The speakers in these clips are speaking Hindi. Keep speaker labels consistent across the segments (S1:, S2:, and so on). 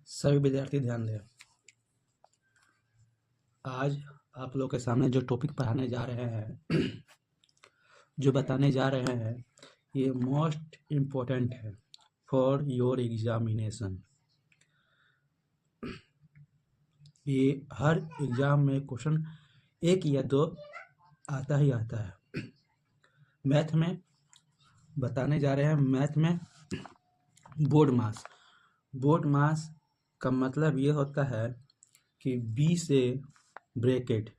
S1: सभी विद्यार्थी ध्यान दें। आज आप लोग के सामने जो टॉपिक पढ़ाने जा रहे हैं जो बताने जा रहे हैं ये मोस्ट इम्पोर्टेंट है फॉर योर एग्जामिनेशन। ये हर एग्जाम में क्वेश्चन एक या दो आता ही आता है। मैथ में बताने जा रहे हैं, मैथ में बोर्ड मास का मतलब ये होता है कि बी से ब्रैकेट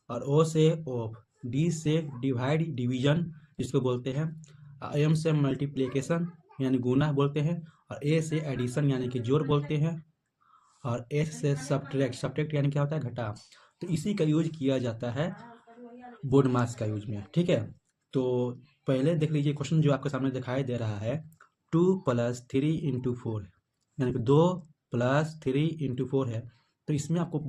S1: और ओ से ऑफ, डी से डिवीजन जिसको बोलते हैं, एम से मल्टीप्लिकेशन यानी गुना बोलते हैं, और ए से एडिशन यानी कि जोड़ बोलते हैं, और एस से सब्ट्रैक्ट यानी क्या होता है, घटा। तो इसी का यूज किया जाता है बोर्ड मास का यूज में। ठीक है, तो पहले देख लीजिए क्वेश्चन जो आपके सामने दिखाई दे रहा है। 2 + 3 × 4 यानी कि 2 + 3 × 4 है। तो इसमें आपको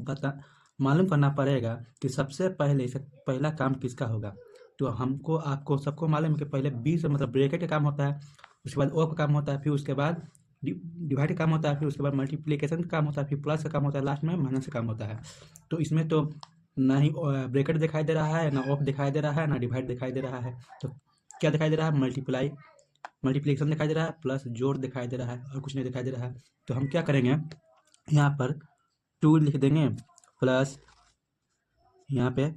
S1: मालूम करना पड़ेगा कि सबसे पहला काम किसका होगा। तो आपको सबको मालूम है कि पहले बी से मतलब ब्रैकेट का काम होता है, उसके बाद ओ का काम होता है, फिर उसके बाद डिवाइड का काम होता है, फिर उसके बाद मल्टीप्लिकेशन का काम होता है, फिर प्लस का काम होता है, लास्ट में माइनस का काम होता है। तो इसमें तो ना ही ब्रैकेट दिखाई दे रहा है, ना ऑफ दिखाई दे रहा है, ना डिवाइड दिखाई दे रहा है। तो क्या दिखाई दे रहा है, मल्टीप्लिकेशन दिखाई दे रहा है, प्लस जोड़ दिखाई दे रहा है, और कुछ नहीं दिखाई दे रहा है। तो हम क्या करेंगे, यहाँ पर 2 लिख देंगे, प्लस यहाँ पे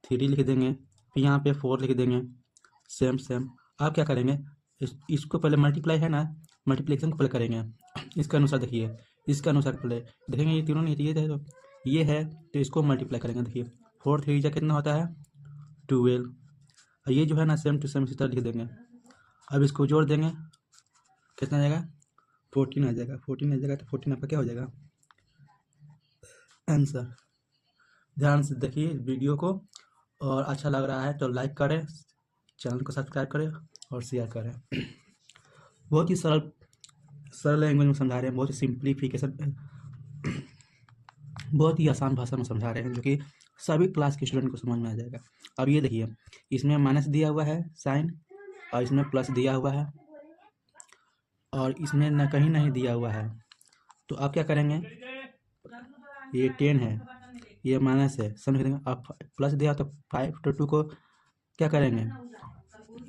S1: 3 लिख देंगे, फिर यहाँ पे 4 लिख देंगे, सेम। अब क्या करेंगे, इसको पहले मल्टीप्लाई है ना, मल्टीप्लिकेशन को पहले करेंगे इसके अनुसार। देखिए इसके अनुसार पहले देखेंगे, ये तीनों नहीं है तो ये है, तो इसको मल्टीप्लाई करेंगे। देखिए 4 3 जा कितना होता है, 12। और ये जो है ना सेम टू सेम इसी तरह लिख देंगे। अब इसको जोड़ देंगे, कितना आ जाएगा, 14 आ जाएगा। 14 आ जाएगा तो 14 आपका क्या हो जाएगा, आंसर। ध्यान से देखिए वीडियो को, और अच्छा लग रहा है तो लाइक करें, चैनल को सब्सक्राइब करें और शेयर करें। बहुत ही सरल लैंग्वेज में समझा रहे हैं, बहुत ही सिंप्लीफिकेशन, बहुत ही आसान भाषा में समझा रहे हैं, जो कि सभी क्लास के स्टूडेंट को समझ में आ जाएगा। अब ये देखिए, इसमें माइनस दिया हुआ है साइन, और इसमें प्लस दिया हुआ है, और इसमें न कहीं नहीं दिया हुआ है। तो आप क्या करेंगे, ये 10 है, ये माइनस है, समझ देंगे। आप प्लस दिया तो 5 तो 2 को क्या करेंगे,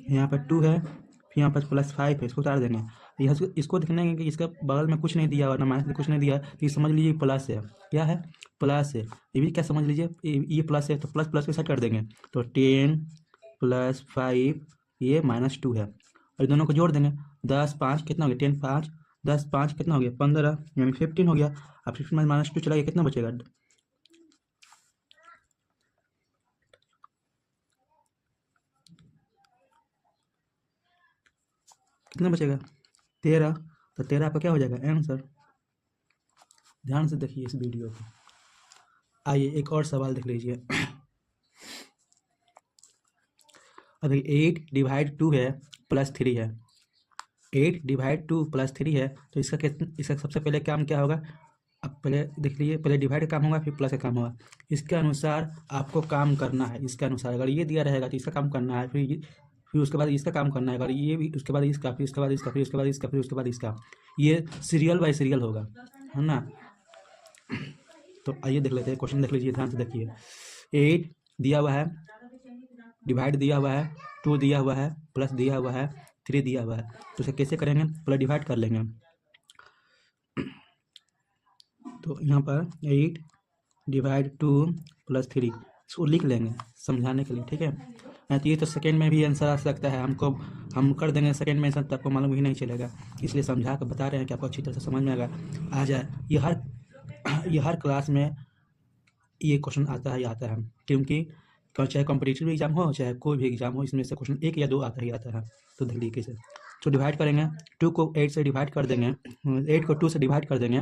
S1: यहाँ पर 2 है, फिर यहाँ पर +5 है, इसको उतार देंगे। यहाँ इसको देखना है कि इसका बगल में कुछ नहीं दिया हुआ, ना माइनस में कुछ नहीं दिया, तो ये समझ लीजिए प्लस है। क्या है, प्लस है। ये भी क्या समझ लीजिए, ये प्लस है, तो प्लस प्लस के साथ कर देंगे। तो 10 + 5 ये -2 है, और दोनों को जोड़ देंगे। 10 5 कितना हो गया, 10 5 10 5 कितना हो गया, 15 यानी 15 हो गया। अब 15 में -2 चला गया, कितना बचेगा, कितना बचेगा, 13। तो 13 आपका क्या हो जाएगा, आंसर। ध्यान से देखिए इस वीडियो को। आइए एक और सवाल देख लीजिए। अब 8 / 2 है +3 है, 8 / 2 +3 है, तो इसका सबसे पहले काम क्या होगा। अब पहले देख लीजिए, पहले डिवाइड का काम होगा, फिर प्लस का काम होगा। इसके अनुसार आपको काम करना है। इसके अनुसार अगर ये दिया रहेगा तो इसका काम करना है, फिर उसके बाद इसका काम करना है, अगर ये भी उसके बाद इसका, फिर उसके बाद इसका, फिर उसके बाद इसका, फिर उसके बाद इसका। ये सीरियल बाय सीरियल होगा, है ना। तो आइए देख लेते हैं, क्वेश्चन देख लीजिए, ध्यान से देखिए। 8 दिया हुआ है, डिवाइड दिया हुआ है, 2 दिया हुआ है, प्लस दिया हुआ है, 3 दिया हुआ है। तो इसे कैसे करेंगे, पहले डिवाइड कर लेंगे। तो यहाँ पर 8 / 2 + 3 इसको लिख लेंगे समझाने के लिए, ठीक है। तो ये तो सेकेंड में भी आंसर आ सकता है, हम कर देंगे सेकेंड में आंसर, तो आपको मालूम ही नहीं चलेगा। इसलिए समझा कर बता रहे हैं कि आपको अच्छी तरह से समझ में आ जाए। ये हर क्लास में ये क्वेश्चन आता ही आता है, क्योंकि चाहे कॉम्पिटिटिव एग्जाम हो, चाहे कोई भी एग्जाम हो, इसमें से क्वेश्चन 1 या 2 आता ही आता है। तो देख लीजिए कैसे। तो डिवाइड करेंगे, 2 को 8 से डिवाइड कर देंगे, 8 को 2 से डिवाइड कर देंगे,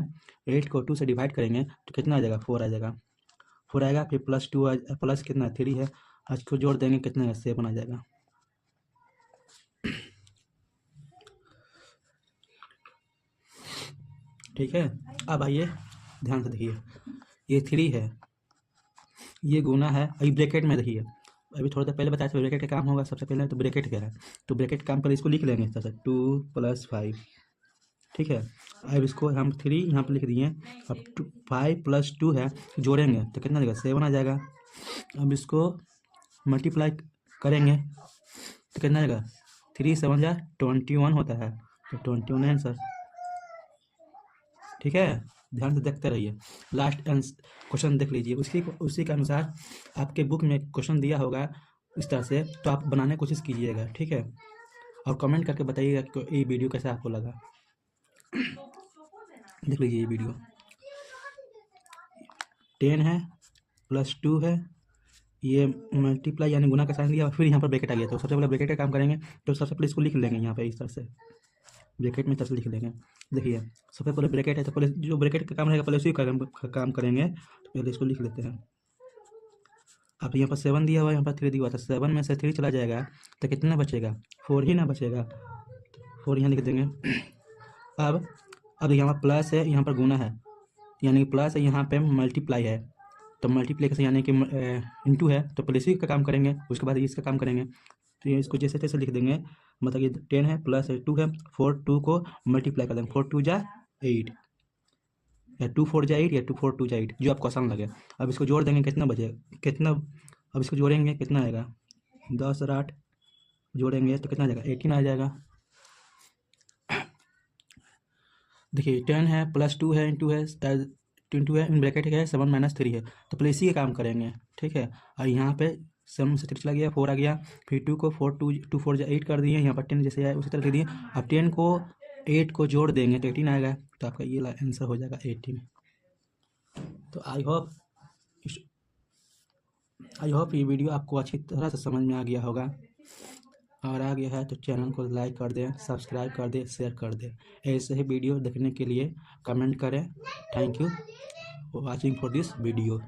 S1: 8 को 2 से डिवाइड करेंगे तो कितना आ जाएगा, 4 आ जाएगा। 4 आएगा, फिर +2 प्लस कितना 3 है, आज को जोड़ देंगे, कितना 7 आ जाएगा। ठीक है, अब आइए ध्यान से देखिए, ये 3 है, ये गुना है, अभी ब्रैकेट में देखिए, अभी थोड़ा देर पहले बताया था ब्रैकेट का काम होगा सबसे पहले। तो ब्रैकेट क्या है, तो ब्रैकेट काम पहले इसको लिख लेंगे, 2 + 5 ठीक है। अब इसको हम 3 यहाँ पर लिख दिए। अब 5 + 2 है, जोड़ेंगे तो कितना देगा 7 आ जाएगा। अब इसको मल्टीप्लाई करेंगे तो कितना आएगा 3 × 7 = 21 होता है, तो 21 आंसर। ठीक है, ध्यान से देखते रहिए, लास्ट क्वेश्चन देख लीजिए, उसी के अनुसार आपके बुक में क्वेश्चन दिया होगा इस तरह से, तो आप बनाने की कोशिश कीजिएगा। ठीक है, और कमेंट करके बताइएगा कि ये वीडियो कैसा आपको लगा। देख लीजिए ये वीडियो, 10 है + 2 है, ये मल्टीप्लाई यानी गुना का साइन लिया, फिर यहाँ पर ब्रैकेट आ गया, तो सबसे पहले ब्रैकेट का काम करेंगे। तो सबसे पहले इसको लिख लेंगे यहाँ पे इस तरह से, ब्रैकेट में तरह से लिख लेंगे। देखिए सबसे पहले ब्रैकेट है, तो पहले जो ब्रैकेट का काम रहेगा पहले उसी का काम करेंगे। तो पहले इसको लिख लेते हैं। अब यहाँ पर 7 दिया हुआ है, यहाँ पर 3 दिया हुआ था, 7 में से 3 चला जाएगा तो कितना बचेगा 4 ही ना बचेगा, 4 यहाँ लिख देंगे। अब यहाँ पर प्लस है, यहाँ पर गुना है, यानी कि प्लस है, यहाँ पे मल्टीप्लाई है, तो मल्टीप्लिकेशन यानी कि इंटू है, तो पहले इसी का काम करेंगे, उसके बाद इसका काम करेंगे। तो ये इसको जैसे तैसे लिख देंगे, मतलब ये 10 है + 2 है, 4 2 को मल्टीप्लाई कर देंगे, 4 2 = 8, या 2 4 = 8, या 2 4 2 = 8, जो आपको आसान लगे। अब इसको जोड़ देंगे, कितना बचेगा, कितना, अब इसको जोड़ेंगे कितना आएगा 10 और 8 जोड़ेंगे तो कितना आ जाएगा 18 आ जाएगा। देखिए 10 है + 2 है इंटू है इन ब्रैकेट है 7 - 3 है, तो पहले इसी का काम करेंगे। ठीक है, और यहाँ पे 7 से 3 चला गया, 4 आ गया, फिर 2 को 2 4 = 8 कर दिए, यहाँ पर 10 जैसे आया उसी तरह लिख दिए। अब 10 को 8 को जोड़ देंगे तो 18 आएगा, तो आपका ये आंसर हो जाएगा 18। तो आई होप ये वीडियो आपको अच्छी तरह से समझ में आ गया होगा। अगर आ गया है तो चैनल को लाइक कर दें, सब्सक्राइब कर दें, शेयर कर दें। ऐसे ही वीडियो देखने के लिए कमेंट करें। Thank you for watching for this video.